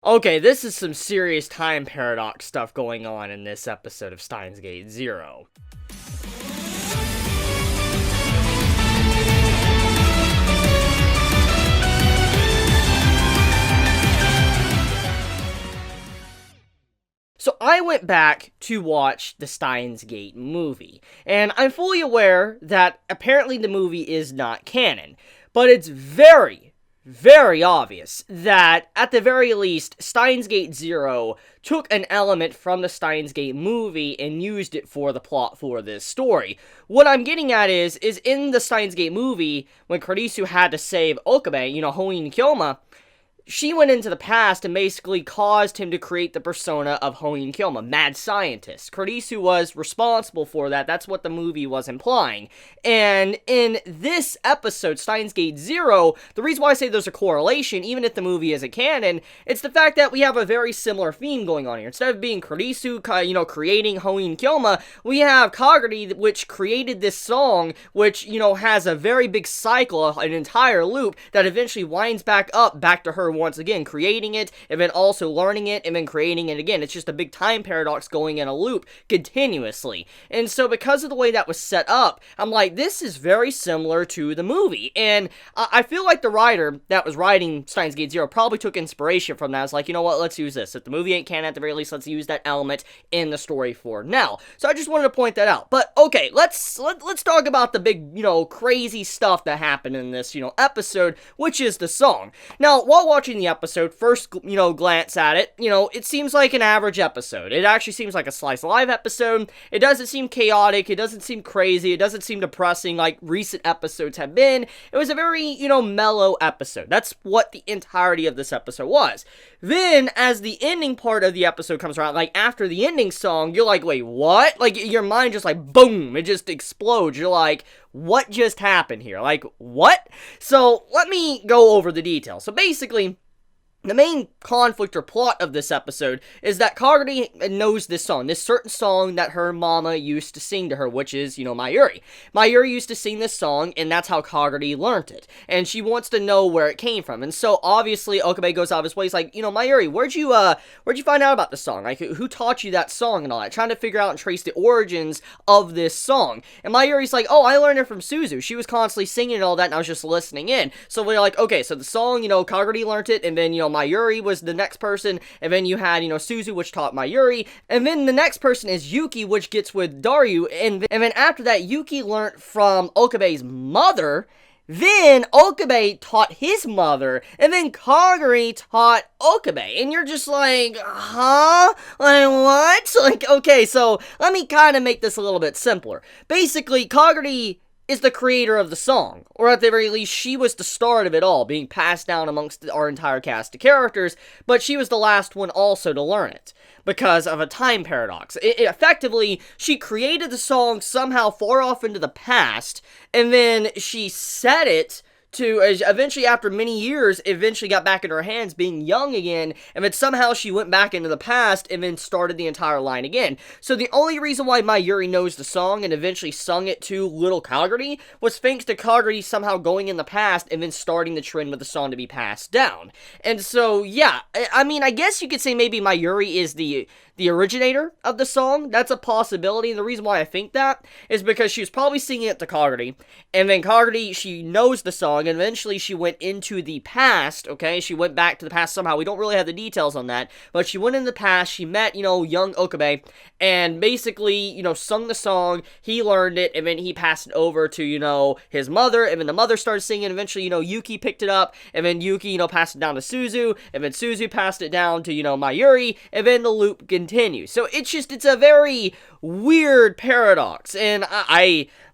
Okay, this is some serious time paradox stuff going on in this episode of Steins Gate Zero. So I went back to watch the Steins Gate movie, and I'm fully aware that apparently the movie is not canon, but it's very obvious that, at the very least, Steins Gate Zero took an element from the Steins Gate movie and used it for the plot for this story. What I'm getting at is in the Steins Gate movie, when Kurisu had to save Okabe, Hoin Kyoma, she went into the past and basically caused him to create the persona of Hoin Kyoma, mad scientist. Kurisu was responsible for that. That's what the movie was implying. And in this episode, Steins Gate Zero, the reason why I say there's a correlation, even if the movie isn't canon, it's the fact that we have a very similar theme going on here. Instead of being Kurisu, creating Hoin Kyoma, we have Kagari, which created this song, which, has a very big cycle, an entire loop, that eventually winds back to her once again, creating it, and then also learning it, and then creating it again. It's just a big time paradox going in a loop continuously. And so because of the way that was set up, I'm like, this is very similar to the movie. And I feel like the writer that was writing Steins Gate Zero probably took inspiration from that. It's like, you know what, let's use this. If the movie ain't canon, at the very least, let's use that element in the story for now. So I just wanted to point that out. But okay, let's talk about the big, crazy stuff that happened in this, episode, which is the song. Now, while watching the episode, first, glance at it, it seems like an average episode. It actually seems like a slice of life episode. It doesn't seem chaotic. It doesn't seem crazy. It doesn't seem depressing like recent episodes have been. It was a very, mellow episode. That's what the entirety of this episode was. Then, as the ending part of the episode comes around, like, after the ending song, you're like, wait, what? Like, your mind just like, boom, it just explodes. You're like, what just happened here? Like, what? So, let me go over the details. So, basically, the main conflict or plot of this episode is that Kagari knows this song, this certain song that her mama used to sing to her, which is, Mayuri. Mayuri used to sing this song, and that's how Kagari learned it. And she wants to know where it came from. And so, obviously, Okabe goes out of his way. He's like, Mayuri, where'd you find out about this song? Like, who taught you that song and all that? Trying to figure out and trace the origins of this song. And Mayuri's like, oh, I learned it from Suzu. She was constantly singing and all that, and I was just listening in. So we're like, okay, so the song, Kagari learned it, and then, Mayuri was the next person, and then you had, Suzu, which taught Mayuri, and then the next person is Yuki, which gets with Daryu, and then after that, Yuki learned from Okabe's mother, then Okabe taught his mother, and then Kagari taught Okabe, and you're just like, huh? Like, what? Like, okay, so let me kind of make this a little bit simpler. Basically, Kagari is the creator of the song, or at the very least, she was the start of it all, being passed down amongst our entire cast of characters, but she was the last one also to learn it, because of a time paradox. Effectively, she created the song somehow far off into the past, and then she said it to, eventually after many years, eventually got back in her hands being young again, and then somehow she went back into the past and then started the entire line again. So the only reason why Mayuri knows the song and eventually sung it to little Kagari was thanks to Kagari somehow going in the past and then starting the trend with the song to be passed down. And so, yeah, I mean, I guess you could say maybe Mayuri is the originator of the song. That's a possibility, and the reason why I think that is because she was probably singing it to Kagari, and then Kagari, she knows the song, and eventually she went into the past, okay? She went back to the past somehow. We don't really have the details on that, but she went in the past, she met, young Okabe, and basically, sung the song, he learned it, and then he passed it over to, his mother, and then the mother started singing, eventually, Yuki picked it up, and then Yuki, passed it down to Suzu, and then Suzu passed it down to, Mayuri, and then the loop continued. So it's a very weird paradox, and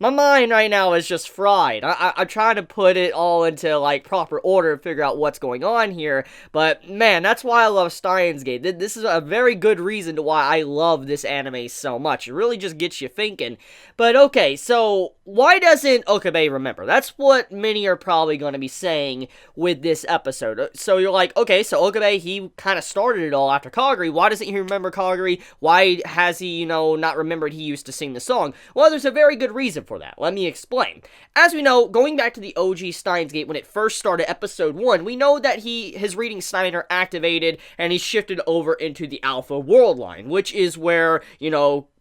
my mind right now is just fried. I'm trying to put it all into, like, proper order and figure out what's going on here, but, man, that's why I love Steins Gate. This is a very good reason to why I love this anime so much. It really just gets you thinking. But, okay, so why doesn't Okabe remember? That's what many are probably going to be saying with this episode. So you're like, okay, so Okabe, he kind of started it all after Kaguri. Why doesn't he remember Kaguri? Why has he, not remembered he used to sing the song? Well, there's a very good reason for that. Let me explain. As we know, going back to the OG Steins Gate, when it first started, episode 1, we know that his reading Steiner activated, and he shifted over into the Alpha World Line, which is where,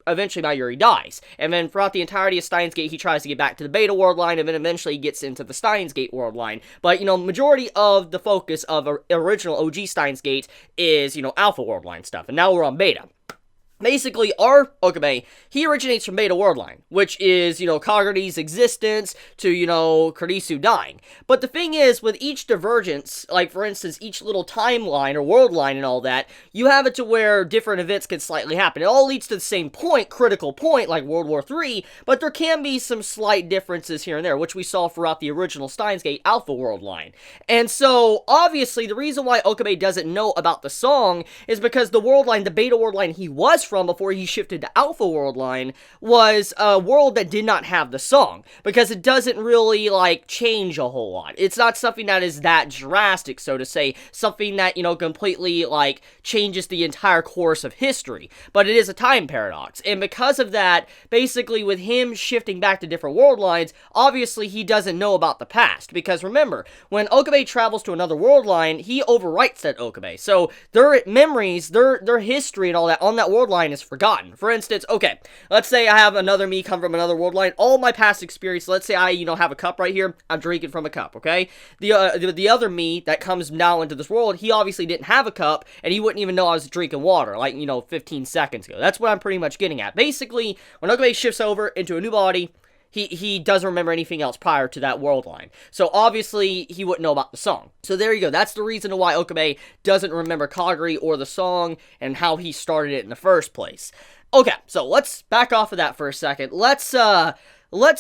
eventually Mayuri dies. And then throughout the entirety of Steins Gate, he tries to get back to the Beta World Line, and then eventually he gets into the Steins Gate World Line. But, majority of the focus of original OG Steins Gate is, Alpha World Line stuff. And now we're on Beta. Basically, our Okabe, he originates from Beta World Line, which is, Kaguri's existence to, Kurisu dying. But the thing is, with each divergence, like, for instance, each little timeline or world line and all that, you have it to where different events can slightly happen. It all leads to the same point, critical point, like World War III, but there can be some slight differences here and there, which we saw throughout the original Steins Gate Alpha World Line. And so, obviously, the reason why Okabe doesn't know about the song is because the world line, the Beta World Line he was from before he shifted to Alpha World Line, was a world that did not have the song, because it doesn't really, change a whole lot. It's not something that is that drastic, so to say, something that, completely, changes the entire course of history, but it is a time paradox, and because of that, basically, with him shifting back to different world lines, obviously, he doesn't know about the past, because remember, when Okabe travels to another world line, he overwrites that Okabe, so their memories, their history and all that on that world line is forgotten. For instance, okay, let's say I have another me come from another world line, all my past experience, let's say I, have a cup right here, I'm drinking from a cup, okay? The other me that comes now into this world, he obviously didn't have a cup, and he wouldn't even know I was drinking water, 15 seconds ago. That's what I'm pretty much getting at. Basically, when Okabe shifts over into a new body, he doesn't remember anything else prior to that world line. So obviously, he wouldn't know about the song. So there you go. That's the reason why Okabe doesn't remember Kaguri or the song and how he started it in the first place. Okay, so let's back off of that for a second. Let's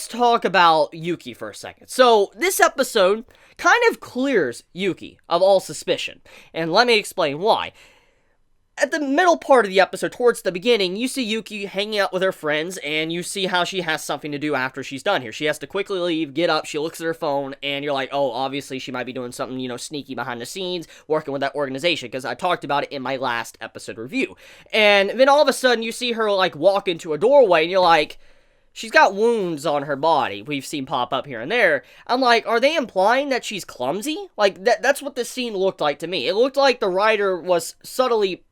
talk about Yuki for a second. So this episode kind of clears Yuki of all suspicion. And let me explain why. At the middle part of the episode, towards the beginning, you see Yuki hanging out with her friends, and you see how she has something to do after she's done here. She has to quickly leave, get up, she looks at her phone, and you're like, oh, obviously she might be doing something, sneaky behind the scenes, working with that organization, because I talked about it in my last episode review. And then all of a sudden, you see her, walk into a doorway, and you're like, she's got wounds on her body we've seen pop up here and there. I'm like, are they implying that she's clumsy? That's what this scene looked like to me. It looked like the writer was subtly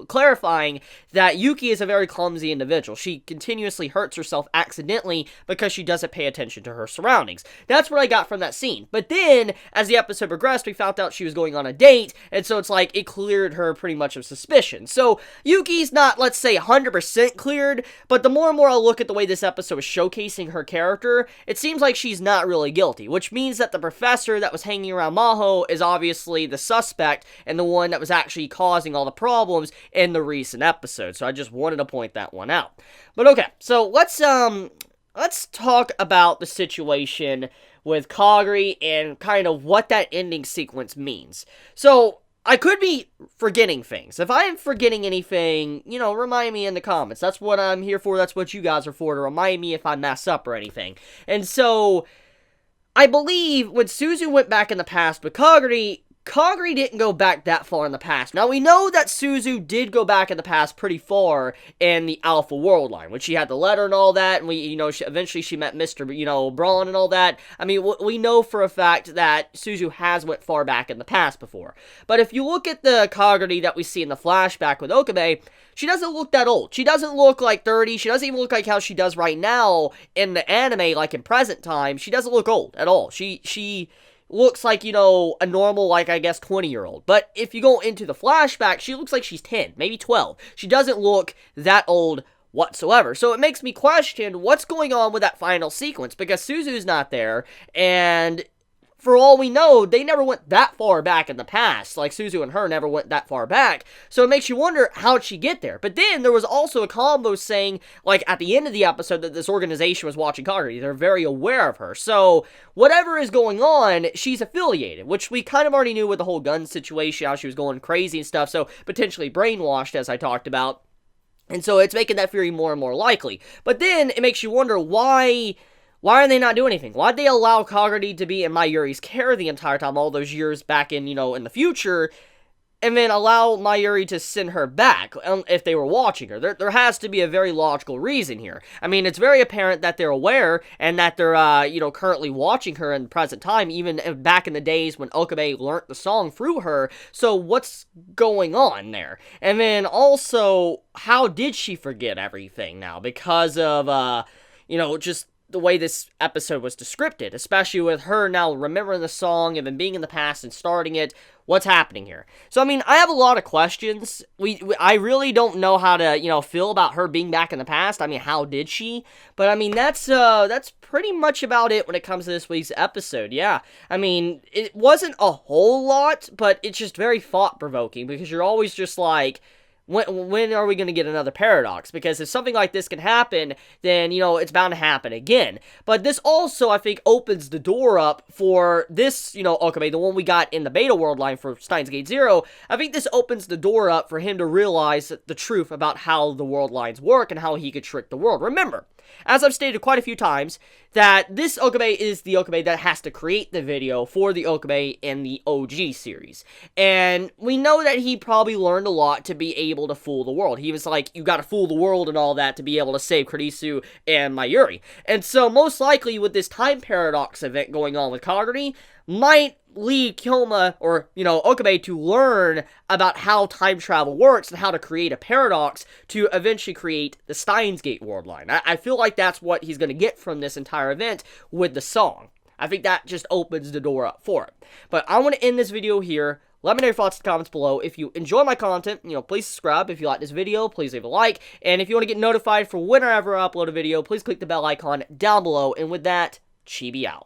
clarifying that Yuki is a very clumsy individual. She continuously hurts herself accidentally because she doesn't pay attention to her surroundings. That's what I got from that scene. But then, as the episode progressed, we found out she was going on a date, and so it's like, it cleared her pretty much of suspicion. So, Yuki's not, let's say, 100% cleared, but the more and more I look at the way this episode is showcasing her character, it seems like she's not really guilty, which means that the professor that was hanging around Maho is obviously the suspect, and the one that was actually causing all the problems in the recent episode. So I just wanted to point that one out. But okay, so let's talk about the situation with Kaguri and kind of what that ending sequence means. So I could be forgetting things. If I am forgetting anything, remind me in the comments. That's what I'm here for. That's what you guys are for, to remind me if I mess up or anything. And so I believe when Suzu went back in the past with Kaguri didn't go back that far in the past. Now, we know that Suzu did go back in the past pretty far in the Alpha World Line, when she had the letter and all that, and we, eventually she met Mr., Braun and all that. I mean, we know for a fact that Suzu has went far back in the past before. But if you look at the Kaguri that we see in the flashback with Okabe, she doesn't look that old. She doesn't look like 30. She doesn't even look like how she does right now in the anime, like in present time. She doesn't look old at all. She looks like, a normal, 20-year-old. But if you go into the flashback, she looks like she's 10, maybe 12. She doesn't look that old whatsoever. So it makes me question what's going on with that final sequence, because Suzu's not there, and for all we know, they never went that far back in the past. Suzu and her never went that far back. So it makes you wonder, how'd she get there? But then there was also a combo saying, at the end of the episode, that this organization was watching Kaguri. They're very aware of her. So whatever is going on, she's affiliated, which we kind of already knew with the whole gun situation, how she was going crazy and stuff. So potentially brainwashed, as I talked about. And so it's making that theory more and more likely. But then it makes you wonder, why Why are they not doing anything? Why'd they allow Kagura to be in Mayuri's care the entire time, all those years back in, in the future, and then allow Mayuri to send her back if they were watching her? There has to be a very logical reason here. I mean, it's very apparent that they're aware and that they're, currently watching her in the present time, even back in the days when Okabe learnt the song through her. So what's going on there? And then also, how did she forget everything now? Because of, just the way this episode was descripted, especially with her now remembering the song and then being in the past and starting it. What's happening here? So, I mean, I have a lot of questions. I really don't know how to, feel about her being back in the past. I mean, how did she? But, I mean, that's pretty much about it when it comes to this week's episode, yeah. I mean, it wasn't a whole lot, but it's just very thought-provoking, because you're always just like, when are we going to get another paradox? Because if something like this can happen, then, it's bound to happen again. But this also, I think, opens the door up for this, Okabe, the one we got in the beta world line for Steins Gate Zero. I think this opens the door up for him to realize the truth about how the world lines work and how he could trick the world. Remember, as I've stated quite a few times, that this Okabe is the Okabe that has to create the video for the Okabe in the OG series. And we know that he probably learned a lot to be able to fool the world. He was like, you gotta fool the world and all that to be able to save Kurisu and Mayuri. And so, most likely, with this time paradox event going on with Kagura, might lead Kyoma, or, Okabe, to learn about how time travel works and how to create a paradox to eventually create the Steins Gate world line. I feel like that's what he's going to get from this entire event with the song. I think that just opens the door up for it. But I want to end this video here. Let me know your thoughts in the comments below. If you enjoy my content, please subscribe. If you like this video, please leave a like. And if you want to get notified for whenever I upload a video, please click the bell icon down below. And with that, Chibi out.